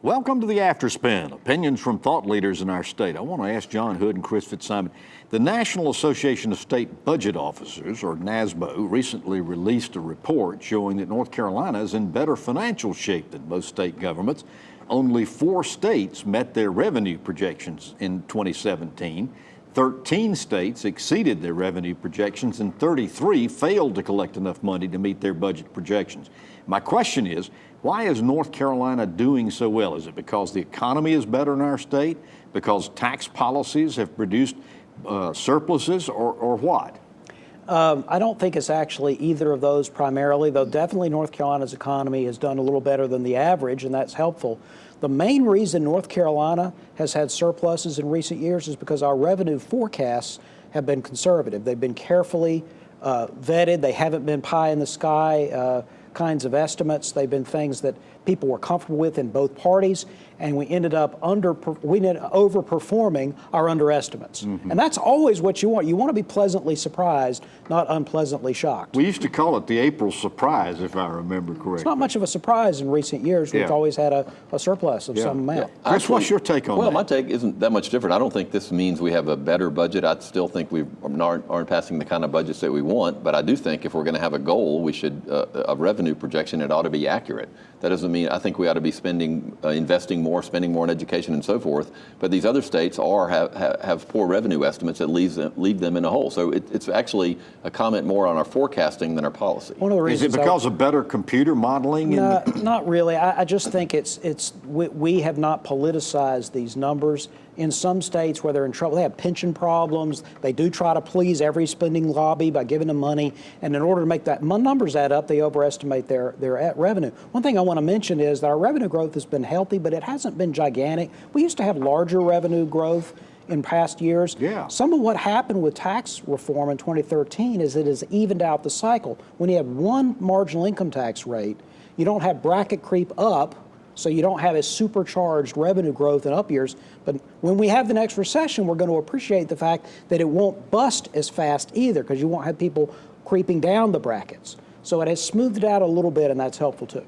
Welcome to the Afterspin, opinions from thought leaders in our state. I want to ask John Hood and Chris Fitzsimon. The National Association of State Budget Officers, or NASBO, recently released a report showing that North Carolina is in better financial shape than most state governments. Only 4 states met their revenue projections in 2017. 13 states exceeded their revenue projections, and 33 failed to collect enough money to meet their budget projections. My question is, why is North Carolina doing so well? Is it because the economy is better in our state? Because tax policies have produced surpluses, or what? I don't think it's actually either of those primarily, though definitely North Carolina's economy has done a little better than the average, and that's helpful. The main reason North Carolina has had surpluses in recent years is because our revenue forecasts have been conservative. They've been carefully vetted. They haven't been pie in the sky kinds of estimates. They've been things that people were comfortable with in both parties, and we ended up overperforming our underestimates. And that's always what you want. You want to be pleasantly surprised, not unpleasantly shocked. We used to call it the April surprise, if I remember correctly. It's not much of a surprise in recent years. We've always had a surplus of some amount. Chris, what's your take on that? Well, my take isn't that much different. I don't think this means we have a better budget. I still think we aren't passing the kind of budgets that we want, but I do think if we're going to have a goal, we should, a revenue projection, it ought to be accurate. That doesn't mean, I think we ought to be investing more, spending more in education and so forth, but these other states have poor revenue estimates that leave them in a hole. So it's actually a comment more on our forecasting than our policy. One of the reasons is it because of better computer modeling? No, not really. I just think we have not politicized these numbers. In some states where they're in trouble, they have pension problems. They do try to please every spending lobby by giving them money, and in order to make that numbers add up, they overestimate their revenue. One thing I want to mention is that our revenue growth has been healthy, but it hasn't been gigantic. We used to have larger revenue growth in past years. Some of what happened with tax reform in 2013 is it has evened out the cycle. When you have one marginal income tax rate, you don't have bracket creep up, so you don't have a supercharged revenue growth in up years. But when we have the next recession, we're going to appreciate the fact that it won't bust as fast either, because you won't have people creeping down the brackets. So it has smoothed it out a little bit, and that's helpful too.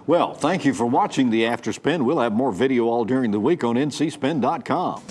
Well, thank you for watching the Afterspin. We'll have more video all during the week on ncspin.com.